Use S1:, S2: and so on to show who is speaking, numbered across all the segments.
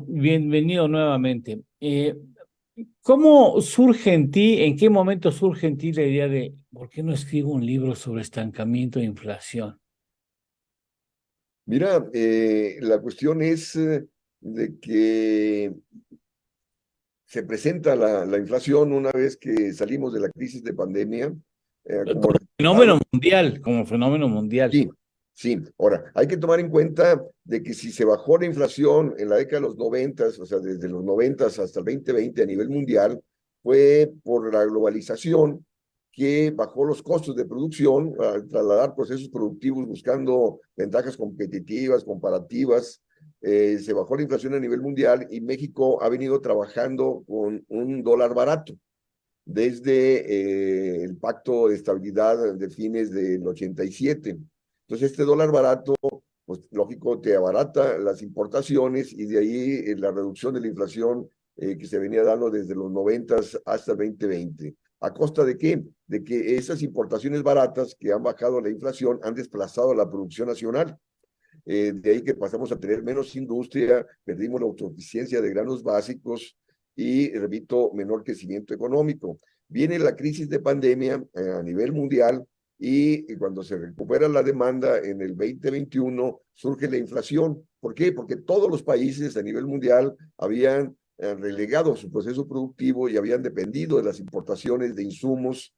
S1: Bienvenido nuevamente. ¿Cómo surge en ti, en qué momento surge en ti la idea de por qué no escribo un libro sobre estancamiento e inflación?
S2: Mira, la cuestión es de que se presenta la inflación una vez que salimos de la crisis de pandemia como resultado.
S1: Como fenómeno mundial.
S2: Sí, sí. Ahora, hay que tomar en cuenta de que si se bajó la inflación en la década de los noventas, o sea, desde los noventas hasta el 2020 a nivel mundial, fue por la globalización que bajó los costos de producción al trasladar procesos productivos buscando ventajas competitivas, comparativas. Se bajó la inflación a nivel mundial y México ha venido trabajando con un dólar barato desde el Pacto de Estabilidad de fines del 87. Entonces, este dólar barato, pues lógico, te abarata las importaciones y de ahí la reducción de la inflación que se venía dando desde los 90 hasta el 2020. ¿A costa de qué? De que esas importaciones baratas que han bajado la inflación han desplazado la producción nacional. De ahí que pasamos a tener menos industria, perdimos la autosuficiencia de granos básicos y, repito, menor crecimiento económico. Viene la crisis de pandemia a nivel mundial y cuando se recupera la demanda en el 2021 surge la inflación. ¿Por qué? Porque todos los países a nivel mundial habían relegado su proceso productivo y habían dependido de las importaciones de insumos,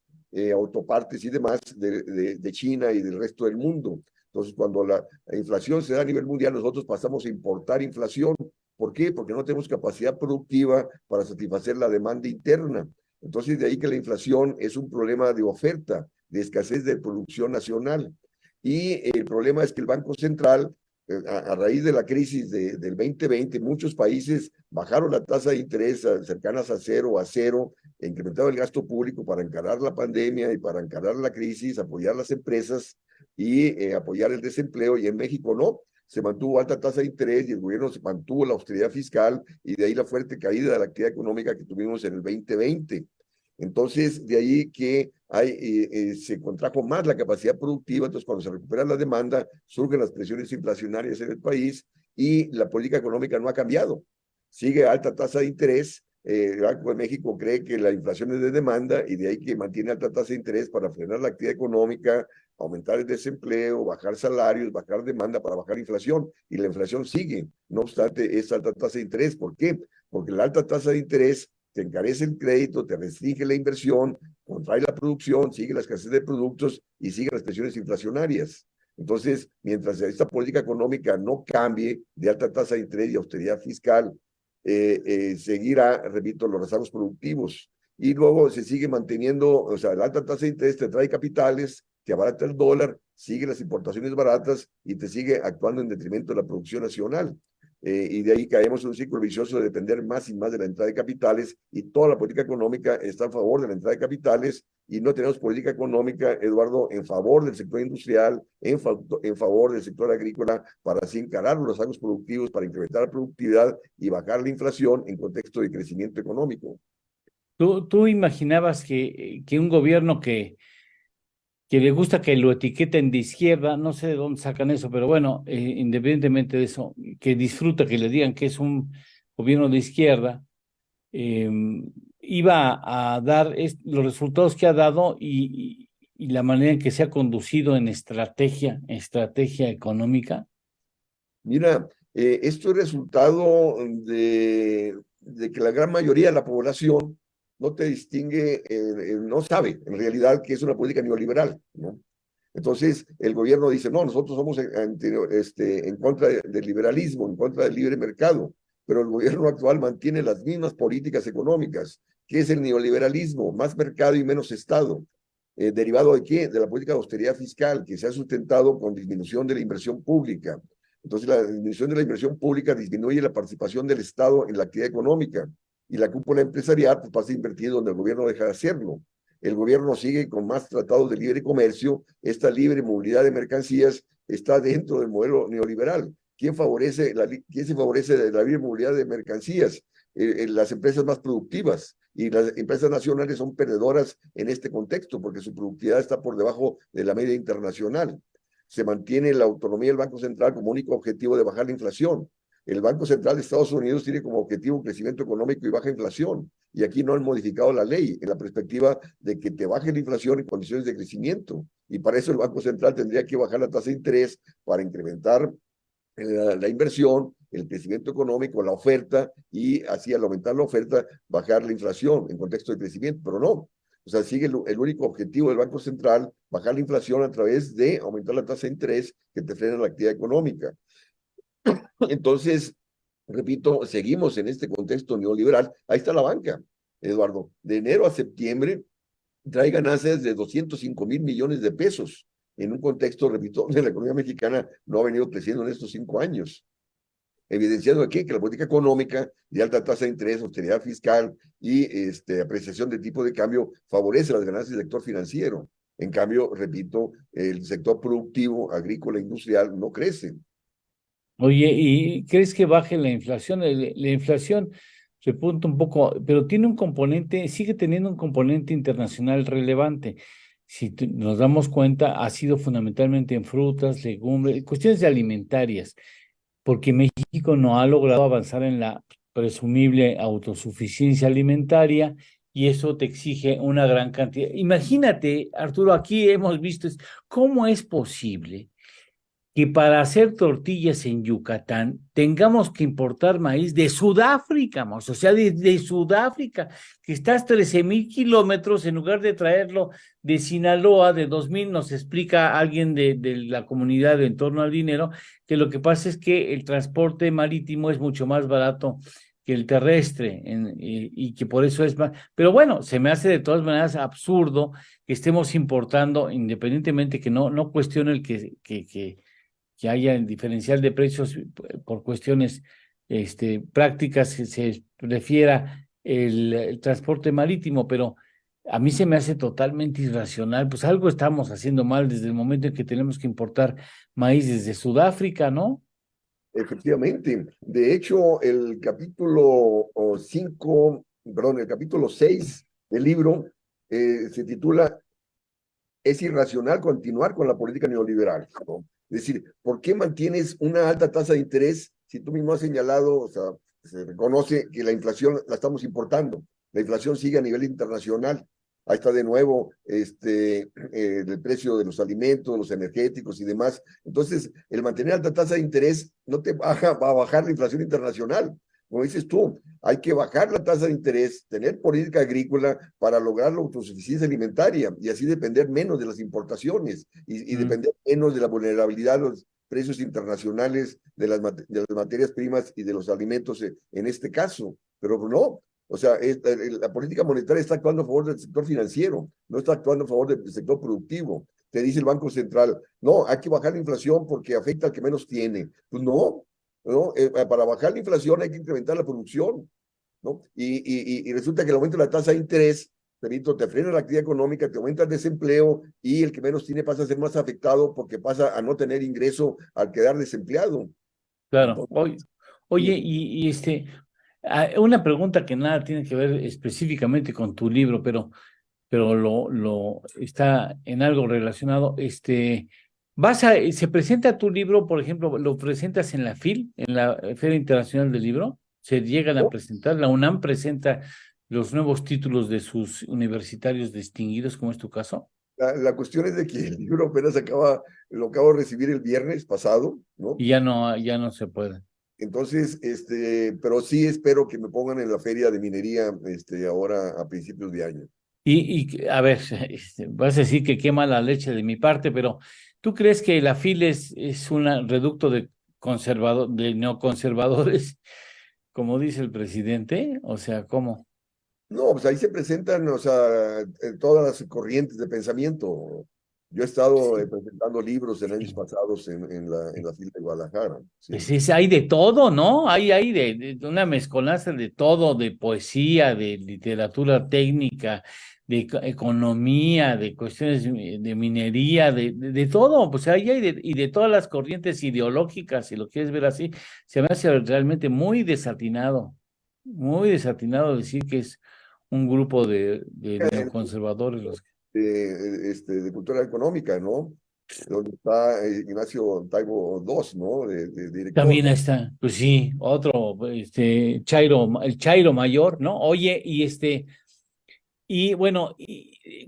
S2: autopartes y demás de China y del resto del mundo. Entonces, cuando la inflación se da a nivel mundial, nosotros pasamos a importar inflación. ¿Por qué? Porque no tenemos capacidad productiva para satisfacer la demanda interna. Entonces, de ahí que la inflación es un problema de oferta, de escasez de producción nacional. Y el problema es que el Banco Central, a raíz de la crisis del 2020, muchos países bajaron la tasa de interés cercanas a cero, incrementaron el gasto público para encarar la pandemia y para encarar la crisis, apoyar las empresas y apoyar el desempleo, y en México no, se mantuvo alta tasa de interés y el gobierno se mantuvo la austeridad fiscal y de ahí la fuerte caída de la actividad económica que tuvimos en el 2020. Entonces, de ahí que se contrajo más la capacidad productiva, entonces cuando se recupera la demanda, surgen las presiones inflacionarias en el país y la política económica no ha cambiado. Sigue alta tasa de interés. El Banco de México cree que la inflación es de demanda y de ahí que mantiene alta tasa de interés para frenar la actividad económica, aumentar el desempleo, bajar salarios, bajar demanda para bajar inflación. Y la inflación sigue, no obstante, esa alta tasa de interés. ¿Por qué? Porque la alta tasa de interés te encarece el crédito, te restringe la inversión, contrae la producción, sigue la escasez de productos y sigue las presiones inflacionarias. Entonces, mientras esta política económica no cambie de alta tasa de interés y austeridad fiscal, seguirá, repito, los rezagos productivos. Y luego se sigue manteniendo, o sea, la alta tasa de interés te trae capitales, te abarata el dólar, sigue las importaciones baratas y te sigue actuando en detrimento de la producción nacional. Y de ahí caemos en un ciclo vicioso de depender más y más de la entrada de capitales y toda la política económica está a favor de la entrada de capitales y no tenemos política económica, Eduardo, en favor del sector industrial, en favor del sector agrícola, para así encarar los rezagos productivos, para incrementar la productividad y bajar la inflación en contexto de crecimiento económico.
S1: ¿Tú imaginabas que un gobierno que le gusta que lo etiqueten de izquierda, no sé de dónde sacan eso, pero bueno, independientemente de eso, que disfruta que le digan que es un gobierno de izquierda, eh, iba a dar los resultados que ha dado y la manera en que se ha conducido en estrategia económica?
S2: Mira, esto es resultado de que la gran mayoría de la población no te distingue, no sabe en realidad que es una política neoliberal, ¿no? Entonces, el gobierno dice, no, nosotros somos en contra del liberalismo, en contra del libre mercado, pero el gobierno actual mantiene las mismas políticas económicas, que es el neoliberalismo, más mercado y menos Estado. ¿Derivado de qué? De la política de austeridad fiscal, que se ha sustentado con disminución de la inversión pública. Entonces, la disminución de la inversión pública disminuye la participación del Estado en la actividad económica y la cúpula empresarial pues, pasa a invertir donde el gobierno deja de hacerlo. El gobierno sigue con más tratados de libre comercio, esta libre movilidad de mercancías está dentro del modelo neoliberal. ¿Quién se favorece de la libre movilidad de mercancías? Las empresas más productivas y las empresas nacionales son perdedoras en este contexto porque su productividad está por debajo de la media internacional. Se mantiene la autonomía del Banco Central como único objetivo de bajar la inflación. el Banco Central de Estados Unidos tiene como objetivo crecimiento económico y baja inflación. Y aquí no han modificado la ley en la perspectiva de que te baje la inflación en condiciones de crecimiento. Y para eso el Banco Central tendría que bajar la tasa de interés para incrementar la inversión, el crecimiento económico, la oferta, y así al aumentar la oferta, bajar la inflación en contexto de crecimiento, pero no. O sea, sigue el único objetivo del Banco Central, bajar la inflación a través de aumentar la tasa de interés que te frena la actividad económica. Entonces, repito, seguimos en este contexto neoliberal. Ahí está la banca, Eduardo. De enero a septiembre trae ganancias de 205,000 millones de pesos en un contexto, repito, donde la economía mexicana no ha venido creciendo en estos 5 años. Evidenciando aquí que la política económica de alta tasa de interés, austeridad fiscal y apreciación de tipo de cambio favorece las ganancias del sector financiero. En cambio, repito, el sector productivo, agrícola, industrial no crece.
S1: Oye, ¿y crees que baje la inflación? La inflación repunta un poco, pero tiene un componente, sigue teniendo un componente internacional relevante. Si nos damos cuenta, ha sido fundamentalmente en frutas, legumbres, cuestiones alimentarias, porque México no ha logrado avanzar en la presumible autosuficiencia alimentaria y eso te exige una gran cantidad. Imagínate, Arturo, aquí hemos visto cómo es posible que para hacer tortillas en Yucatán tengamos que importar maíz de Sudáfrica, o sea, de Sudáfrica, que está a 13,000 kilómetros, en lugar de traerlo de Sinaloa, de 2,000, nos explica alguien de la comunidad en torno al dinero, que lo que pasa es que el transporte marítimo es mucho más barato que el terrestre, y que por eso es más, pero bueno, se me hace de todas maneras absurdo que estemos importando, independientemente que no cuestiono el que haya el diferencial de precios por cuestiones prácticas, que se prefiera el transporte marítimo, pero a mí se me hace totalmente irracional, pues algo estamos haciendo mal desde el momento en que tenemos que importar maíz desde Sudáfrica, ¿no?
S2: Efectivamente. De hecho, el capítulo 5, perdón, el capítulo 6 del libro se titula "Es irracional continuar con la política neoliberal", ¿no? Es decir, ¿por qué mantienes una alta tasa de interés si tú mismo has señalado, o sea, se reconoce que la inflación la estamos importando? La inflación sigue a nivel internacional. Ahí está de nuevo el precio de los alimentos, los energéticos y demás. Entonces, el mantener alta tasa de interés no te baja, va a bajar la inflación internacional. Como dices tú, hay que bajar la tasa de interés, tener política agrícola para lograr la autosuficiencia alimentaria y así depender menos de las importaciones y depender menos de la vulnerabilidad de los precios internacionales de las materias primas y de los alimentos en este caso. Pero no, o sea, la política monetaria está actuando a favor del sector financiero, no está actuando a favor del sector productivo. Te dice el Banco Central, no, hay que bajar la inflación porque afecta al que menos tiene. Pues no, ¿no? Para bajar la inflación hay que incrementar la producción, ¿no? Y resulta que el aumento de la tasa de interés, repito, te frena la actividad económica, te aumenta el desempleo y el que menos tiene pasa a ser más afectado porque pasa a no tener ingreso al quedar desempleado.
S1: Claro.
S2: Entonces,
S1: Oye, una pregunta que nada tiene que ver específicamente con tu libro, pero lo está en algo relacionado. ¿Se presenta tu libro, por ejemplo, lo presentas en la FIL, en la Feria Internacional del Libro? ¿Se llegan a
S2: ¿no?
S1: presentar? ¿La UNAM presenta los nuevos títulos de sus universitarios distinguidos, como es tu caso?
S2: La cuestión es de que el libro apenas lo acabo de recibir el viernes pasado, ¿no?
S1: Y ya no se puede.
S2: Entonces, pero sí espero que me pongan en la feria de minería, ahora a principios de año.
S1: A ver, vas a decir que quema la leche de mi parte, pero ¿tú crees que la FIL es un reducto de neoconservadores, como dice el presidente? O sea, ¿cómo?
S2: No, pues ahí se presentan, o sea, todas las corrientes de pensamiento. Yo he estado
S1: Sí.
S2: presentando libros en años pasados en la FIL de Guadalajara, ¿sí?
S1: Pues hay de todo, ¿no? Hay de una mezcolanza de todo, de poesía, de literatura técnica, de economía, de cuestiones de minería, de todo. Pues ahí y de todas las corrientes ideológicas, si lo quieres ver así, se me hace realmente muy desatinado decir que es un grupo de neoconservadores los que...
S2: De cultura económica, ¿no? donde está Ignacio Taibo II, ¿no? De director.
S1: También está, pues sí, otro, Chairo, el Chairo mayor, ¿no? Oye, y bueno,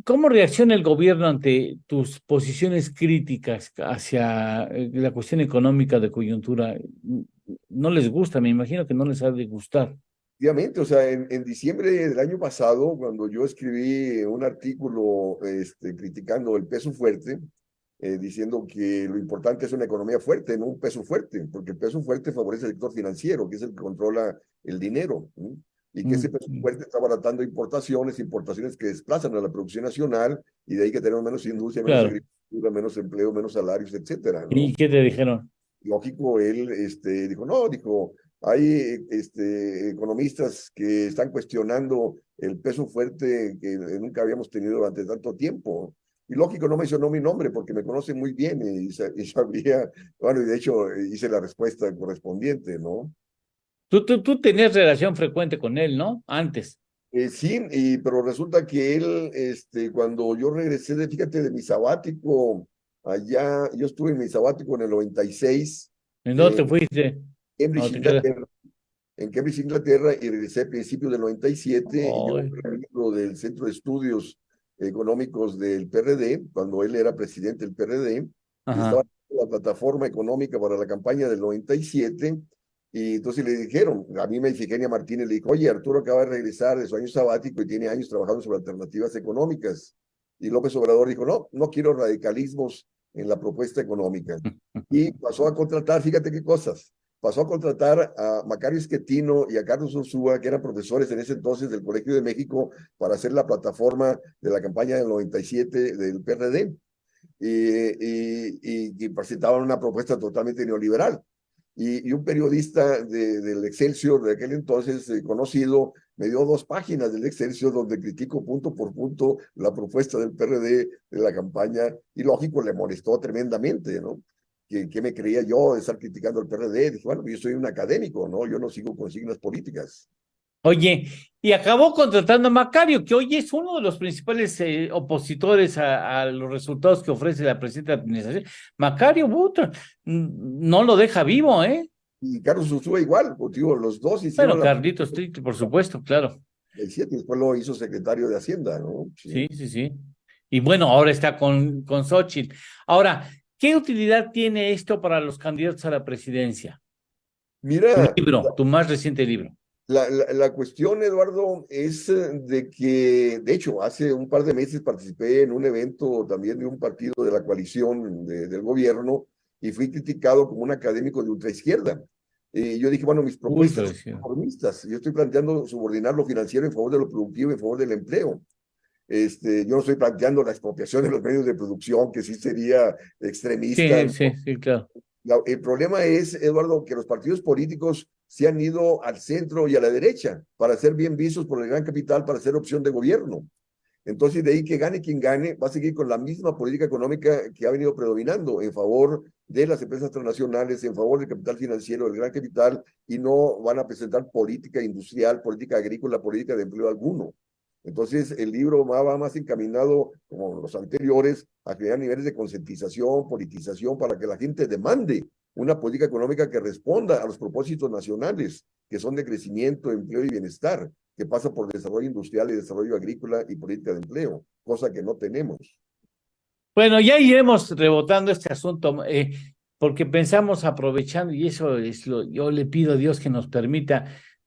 S1: ¿cómo reacciona el gobierno ante tus posiciones críticas hacia la cuestión económica de coyuntura? No les gusta, me imagino que no les ha de gustar.
S2: Efectivamente, o sea, en diciembre del año pasado, cuando yo escribí un artículo criticando el peso fuerte, diciendo que lo importante es una economía fuerte, no un peso fuerte, porque el peso fuerte favorece al sector financiero, que es el que controla el dinero, ¿no? Y que ese peso
S1: Mm.
S2: fuerte está abaratando importaciones, importaciones que desplazan a la producción nacional, y de ahí que tenemos menos industria, menos
S1: Claro.
S2: agricultura, menos empleo, menos salarios, etcétera,
S1: ¿Y
S2: ¿no?
S1: qué te dijeron?
S2: Lógico, él dijo, no, dijo, hay economistas que están cuestionando el peso fuerte que nunca habíamos tenido durante tanto tiempo. Y lógico, no mencionó mi nombre porque me conoce muy bien y sabría, bueno, y de hecho hice la respuesta correspondiente, ¿no?
S1: Tú tenías relación frecuente con él, ¿no? Antes.
S2: Sí, pero resulta que él, cuando yo regresé fíjate, de mi sabático, allá, yo estuve en mi sabático en el 96,
S1: ¿En dónde te
S2: en
S1: fuiste? ¿Dónde
S2: Cambridge,
S1: te quedas?
S2: Inglaterra. En Cambridge, Inglaterra, y regresé a principios del 97, y yo
S1: Ay,
S2: fui miembro del Centro de Estudios Económicos del PRD, cuando él era presidente del PRD, y estaba
S1: ajá.
S2: en la plataforma económica para la campaña del 97, y entonces le dijeron, a mí me dice Genia Martínez, le dijo, oye, Arturo acaba de regresar de su año sabático y tiene años trabajando sobre alternativas económicas. Y López Obrador dijo, no, no quiero radicalismos en la propuesta económica. Y pasó a contratar, fíjate qué cosas, pasó a contratar a Macario Esquetino y a Carlos Ursúa, que eran profesores en ese entonces del Colegio de México, para hacer la plataforma de la campaña del 97 del PRD, y presentaban una propuesta totalmente neoliberal. Y un periodista del Excelsior de aquel entonces, conocido, me dio 2 páginas del Excelsior donde critico punto por punto la propuesta del PRD de la campaña, y lógico, le molestó tremendamente, ¿no? ¿Qué me creía yo de estar criticando al PRD? Dije, bueno, yo soy un académico, ¿no? Yo no sigo consignas políticas.
S1: Oye, y acabó contratando a Macario, que hoy es uno de los principales opositores a los resultados que ofrece la presente administración. Macario Butra no lo deja vivo, ¿eh?
S2: Y Carlos Ursúa igual, pues, digo, los dos
S1: Bueno,
S2: hicieron la
S1: Carlitos Triste, por supuesto, claro.
S2: 97 y después lo hizo secretario de Hacienda, ¿no?
S1: Sí,
S2: Sí.
S1: sí, sí. Y bueno, ahora está con Xochitl. Ahora, ¿qué utilidad tiene esto para los candidatos a la presidencia? Tu
S2: Mira,
S1: libro, tu más reciente libro.
S2: la cuestión, Eduardo, es de que, de hecho, hace un par de meses participé en un evento también de un partido de la coalición del gobierno, y fui criticado como un académico de ultraizquierda. Y yo dije, bueno, mis
S1: Ultra,
S2: propuestas son
S1: decía.
S2: reformistas. Yo estoy planteando subordinar lo financiero en favor de lo productivo, en favor del empleo. Yo no estoy planteando la expropiación de los medios de producción, que sí sería extremista,
S1: Sí,
S2: ¿no?
S1: sí, sí, claro.
S2: El problema es, Eduardo, que los partidos políticos se han ido al centro y a la derecha para ser bien vistos por el gran capital, para ser opción de gobierno. Entonces, de ahí que gane quien gane, va a seguir con la misma política económica que ha venido predominando en favor de las empresas transnacionales, en favor del capital financiero, del gran capital, y no van a presentar política industrial, política agrícola, política de empleo alguno. Entonces, el libro va más encaminado, como los anteriores, a crear niveles de concientización, politización, para que la gente demande una política económica que responda a los propósitos nacionales, que son de crecimiento, empleo y bienestar, que pasa por desarrollo industrial y desarrollo agrícola y política de empleo, cosa que no tenemos.
S1: Bueno, ya iremos rebotando este asunto, porque pensamos aprovechando, y eso es yo le pido a Dios que nos permita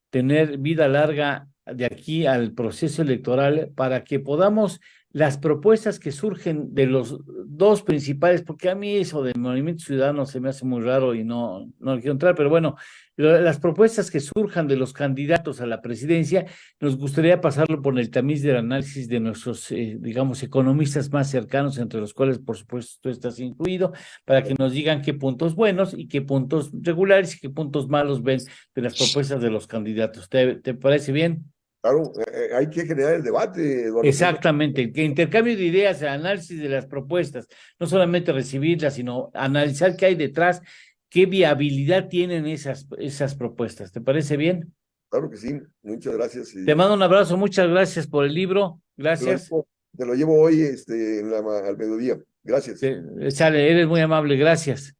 S1: tener vida larga de aquí al proceso electoral para que podamos las propuestas que surgen de los dos principales, porque a mí eso del Movimiento Ciudadano se me hace muy raro y no quiero entrar, pero bueno, las propuestas que surjan de los candidatos a la presidencia nos gustaría pasarlo por el tamiz del análisis de nuestros, digamos, economistas más cercanos, entre los cuales, por supuesto, tú estás incluido, para que nos digan qué puntos buenos y qué puntos regulares y qué puntos malos ven de las propuestas de los candidatos. ¿Te parece bien?
S2: Claro, hay que generar el debate, Eduardo, que es lo
S1: Exactamente, que intercambio de ideas, el análisis de las propuestas, no solamente recibirlas, sino analizar qué hay detrás, qué viabilidad tienen esas propuestas. ¿Te parece bien?
S2: claro que sí. Muchas gracias.
S1: Te
S2: Y
S1: mando un abrazo, muchas gracias por el libro,
S2: te lo
S1: gracias.
S2: llevo, te lo llevo hoy al mediodía. Gracias.
S1: Sale, eres muy amable, gracias.